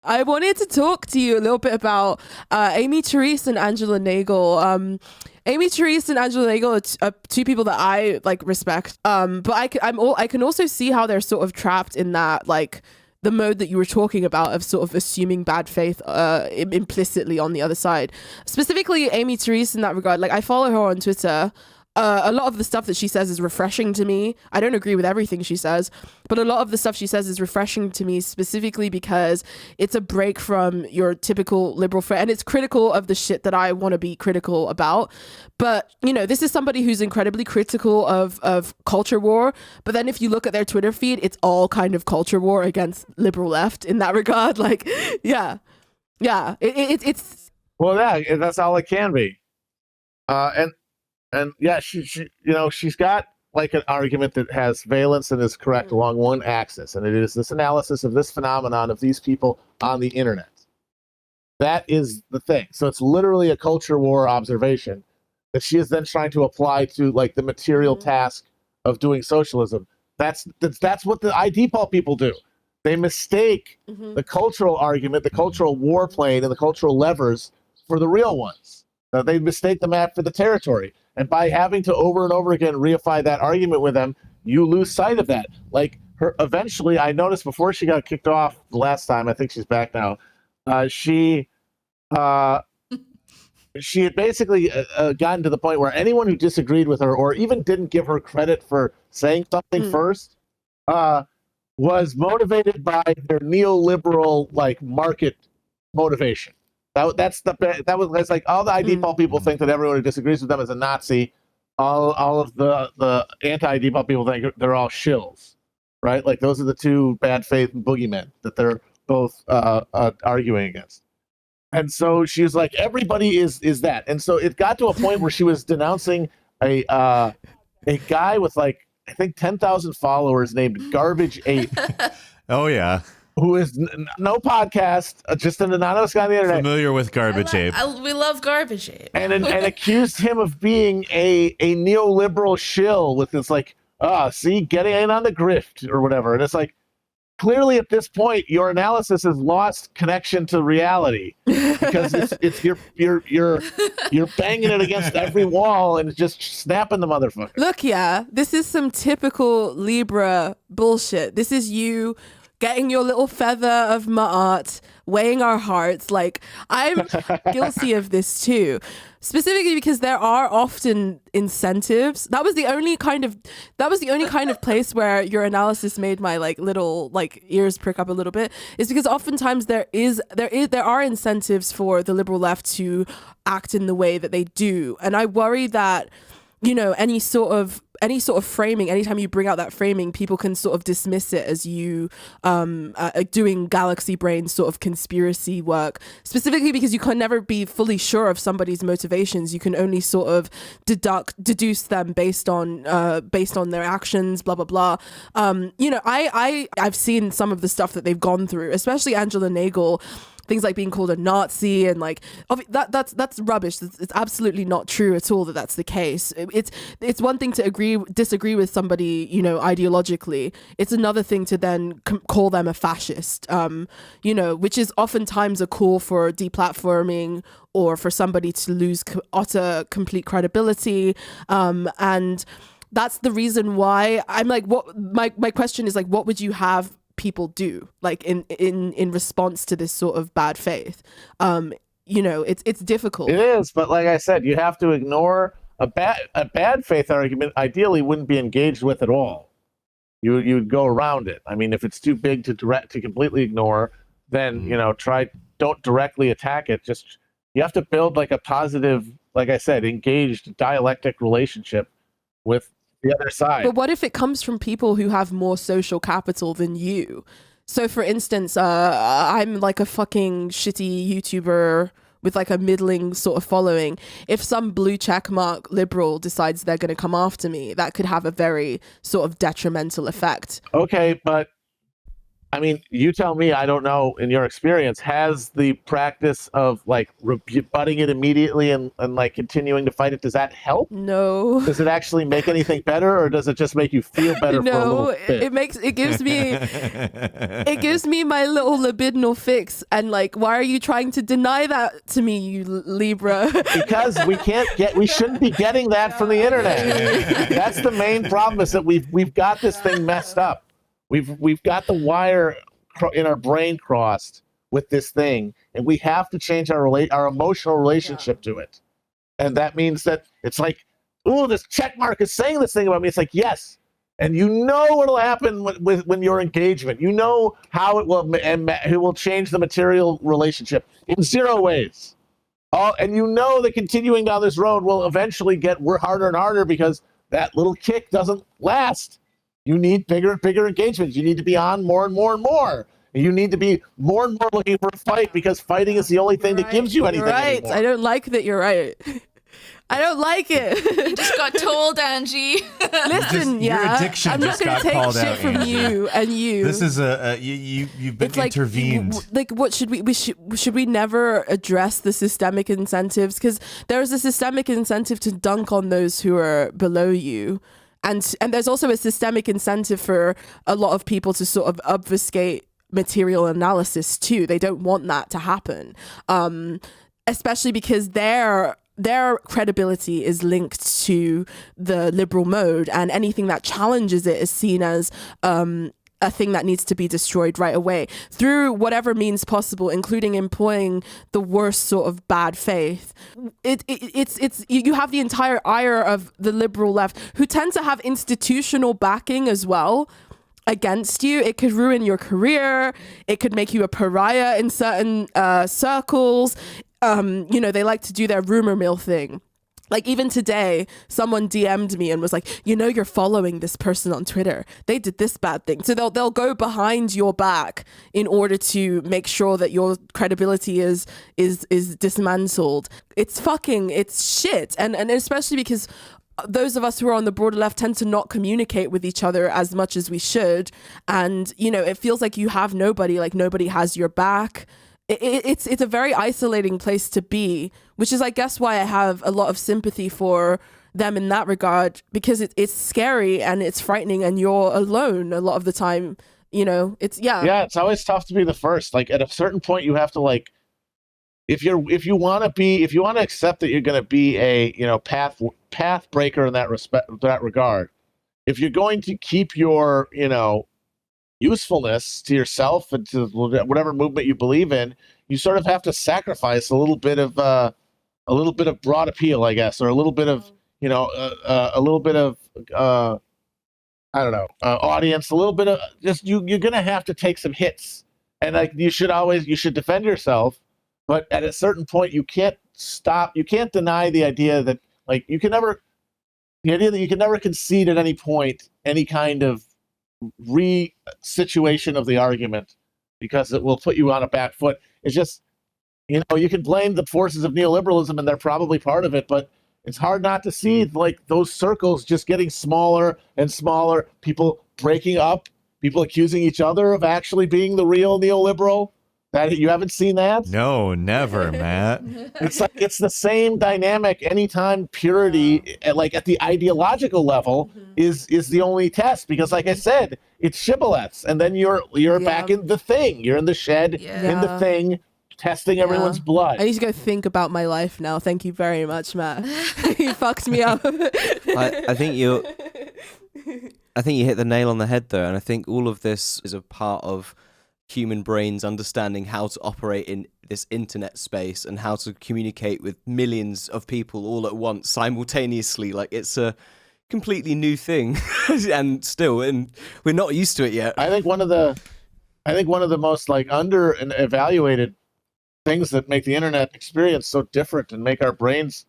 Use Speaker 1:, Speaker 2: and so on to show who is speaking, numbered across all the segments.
Speaker 1: I wanted to talk to you a little bit about Amy Therese and Angela Nagel. Amy Therese and Angela Nagel are two people that I like respect. But I can also see how they're sort of trapped in that like the mode that you were talking about of sort of assuming bad faith implicitly on the other side. Specifically, Amy Therese in that regard. Like I follow her on Twitter. A lot of the stuff that she says is refreshing to me. I don't agree with everything she says, but a lot of the stuff she says is refreshing to me specifically because it's a break from your typical liberal friend, and it's critical of the shit that I want to be critical about. But, you know, this is somebody who's incredibly critical of culture war. But then if you look at their Twitter feed, it's all kind of culture war against liberal left in that regard. Like, yeah. It's
Speaker 2: Well, yeah, that's all it can be. And yeah, she she's got like an argument that has valence and is correct along one axis, and it is this analysis of this phenomenon of these people on the internet. That is the thing. So it's literally a culture war observation that she is then trying to apply to like the material task of doing socialism. That's what the IDPOL people do. They mistake the cultural argument, the cultural warplane, and the cultural levers for the real ones. They mistake the map for the territory. And by having to over and over again reify that argument with them, you lose sight of that. Like her, eventually, I noticed before she got kicked off the last time. I think she's back now. She had basically gotten to the point where anyone who disagreed with her or even didn't give her credit for saying something first was motivated by their neoliberal like market motivation. That was like all the IDPOL people think that everyone who disagrees with them is a Nazi. All of the anti-IDPOL people think they're all shills, right? Like those are the two bad faith boogeymen that they're both arguing against. And so she's like, everybody is that. And so it got to a point where she was denouncing a guy with like I think 10,000 followers named Garbage Ape.
Speaker 3: Oh yeah.
Speaker 2: Who is no podcast, just an anonymous guy on the internet.
Speaker 3: Familiar with Garbage Ape.
Speaker 4: We love Garbage Ape.
Speaker 2: And accused him of being a neoliberal shill with this like, see, getting in on the grift or whatever. And it's like, clearly at this point, your analysis has lost connection to reality because it's you're banging it against every wall and just snapping the motherfucker.
Speaker 1: Look, yeah, this is some typical Libra bullshit. This is you getting your little feather of ma'at, weighing our hearts. Like, I'm guilty of this too. Specifically because there are often incentives. That was the only kind of place where your analysis made my like little like ears prick up a little bit, is because oftentimes there are incentives for the liberal left to act in the way that they do. And I worry that, you know, any sort of framing, anytime you bring out that framing, people can sort of dismiss it as you doing galaxy brain sort of conspiracy work, specifically because you can never be fully sure of somebody's motivations. You can only sort of deduce them based on their actions, blah blah blah. You know, I've seen some of the stuff that they've gone through, especially Angela Nagel. Things like being called a Nazi and like that's rubbish. It's absolutely not true at all that that's the case. It's one thing to disagree with somebody, you know, ideologically. It's another thing to then call them a fascist, you know, which is oftentimes a call for deplatforming or for somebody to lose utter complete credibility. And that's the reason why I'm like, what my question is like, what would you have people do like in response to this sort of bad faith? You know, it's difficult.
Speaker 2: It is, but like I said, you have to ignore a bad faith argument. Ideally, wouldn't be engaged with at all. You'd go around it. I mean, if it's too big to completely ignore, then you know, don't directly attack it. Just you have to build like a positive, like I said, engaged dialectic relationship with the other side.
Speaker 1: But what if it comes from people who have more social capital than you? So for instance, I'm like a fucking shitty YouTuber with like a middling sort of following. If some blue checkmark liberal decides they're going to come after me, that could have a very sort of detrimental effect.
Speaker 2: Okay, but I mean, you tell me, I don't know, in your experience, has the practice of like rebutting it immediately and like continuing to fight it, does that help?
Speaker 1: No.
Speaker 2: Does it actually make anything better, or does it just make you feel better for a
Speaker 1: No,
Speaker 2: little bit?
Speaker 1: it gives me my little libidinal fix, and like, why are you trying to deny that to me, you Libra?
Speaker 2: Because we shouldn't be getting that from the internet. That's the main problem, is that we've got this thing messed up. We've got the wire in our brain crossed with this thing, and we have to change our emotional relationship to it. And that means that it's like, oh, this check mark is saying this thing about me. It's like, yes. And you know what'll happen when your engagement. You know how it will change the material relationship in 0 ways. And you know that continuing down this road will eventually get harder and harder, because that little kick doesn't last. You need bigger and bigger engagements. You need to be on more and more and more. And you need to be more and more looking for a fight, because fighting is the only thing that gives you anything anymore.
Speaker 1: I don't like that you're right. I don't like it.
Speaker 4: You just got told, Angie.
Speaker 1: Listen,
Speaker 3: your addiction
Speaker 1: I'm not
Speaker 3: just
Speaker 1: going to
Speaker 3: got
Speaker 1: take
Speaker 3: called
Speaker 1: shit
Speaker 3: out,
Speaker 1: from
Speaker 3: Angie.
Speaker 1: you and you.
Speaker 3: This is you've been
Speaker 1: It's like,
Speaker 3: intervened.
Speaker 1: like, what should we never address the systemic incentives? Because there's a systemic incentive to dunk on those who are below you. And there's also a systemic incentive for a lot of people to sort of obfuscate material analysis too. They don't want that to happen, especially because their credibility is linked to the liberal mode, and anything that challenges it is seen as a thing that needs to be destroyed right away through whatever means possible, including employing the worst sort of bad faith. It's you have the entire ire of the liberal left, who tend to have institutional backing as well against you. It could ruin your career. It could make you a pariah in certain circles. They like to do their rumor mill thing. Like, even today, someone DM'd me and was like, you're following this person on Twitter. They did this bad thing. So they'll go behind your back in order to make sure that your credibility is dismantled. It's shit. And especially because those of us who are on the broader left tend to not communicate with each other as much as we should. And, it feels like you have nobody, like nobody has your back. It's a very isolating place to be, which is, I guess, why I have a lot of sympathy for them in that regard, because it's scary and it's frightening, and you're alone a lot of the time. It's
Speaker 2: always tough to be the first. Like, at a certain point, you have to, like, if you want to accept that you're going to be a path breaker in that regard, if you're going to keep your usefulness to yourself and to whatever movement you believe in, you sort of have to sacrifice a little bit of broad appeal, I guess, or a little bit of audience, a little bit of just you're gonna have to take some hits, and like you should defend yourself, but at a certain point you can't deny the idea that you can never concede at any point any kind of re-situation of the argument, because it will put you on a back foot. It's just, you can blame the forces of neoliberalism, and they're probably part of it, but it's hard not to see like those circles just getting smaller and smaller, people breaking up, people accusing each other of actually being the real neoliberal. That you haven't seen that?
Speaker 3: No, never, Matt.
Speaker 2: It's the same dynamic anytime purity, like at the ideological level, is the only test, because like I said, it's shibboleths, and then you're back in the thing. You're in the shed, in the thing, testing everyone's blood.
Speaker 1: I need to go think about my life now. Thank you very much, Matt. You fucked me up.
Speaker 5: I think you hit the nail on the head there, and I think all of this is a part of human brains understanding how to operate in this internet space and how to communicate with millions of people all at once simultaneously. Like, it's a completely new thing and we're not used to it yet.
Speaker 2: I think one of the most like under and evaluated things that make the internet experience so different and make our brains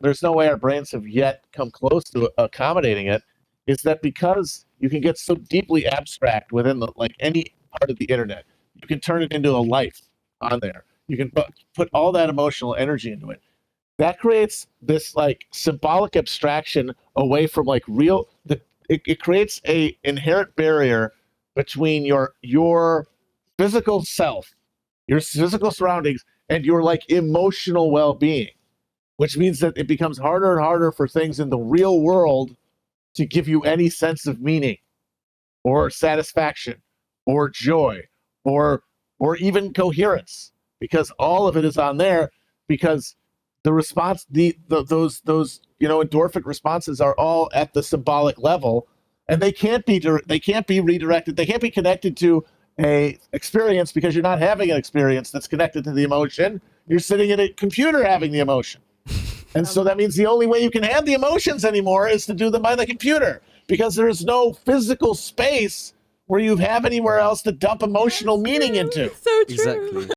Speaker 2: there's no way our brains have yet come close to accommodating it, is that because you can get so deeply abstract within any part of the internet, you can turn it into a life on there. You can put all that emotional energy into it. That creates this like symbolic abstraction away from like real. It creates a inherent barrier between your physical self, your physical surroundings, and your like emotional well-being, which means that it becomes harder and harder for things in the real world to give you any sense of meaning or satisfaction or joy or even coherence, because all of it is on there, because the response, those endorphin responses are all at the symbolic level, and they can't be redirected. They can't be connected to a experience, because you're not having an experience that's connected to the emotion. You're sitting at a computer having the emotion. And so that means the only way you can have the emotions anymore is to do them by the computer, because there's no physical space where you have anywhere else to dump emotional meaning into.
Speaker 1: So true.
Speaker 5: Exactly.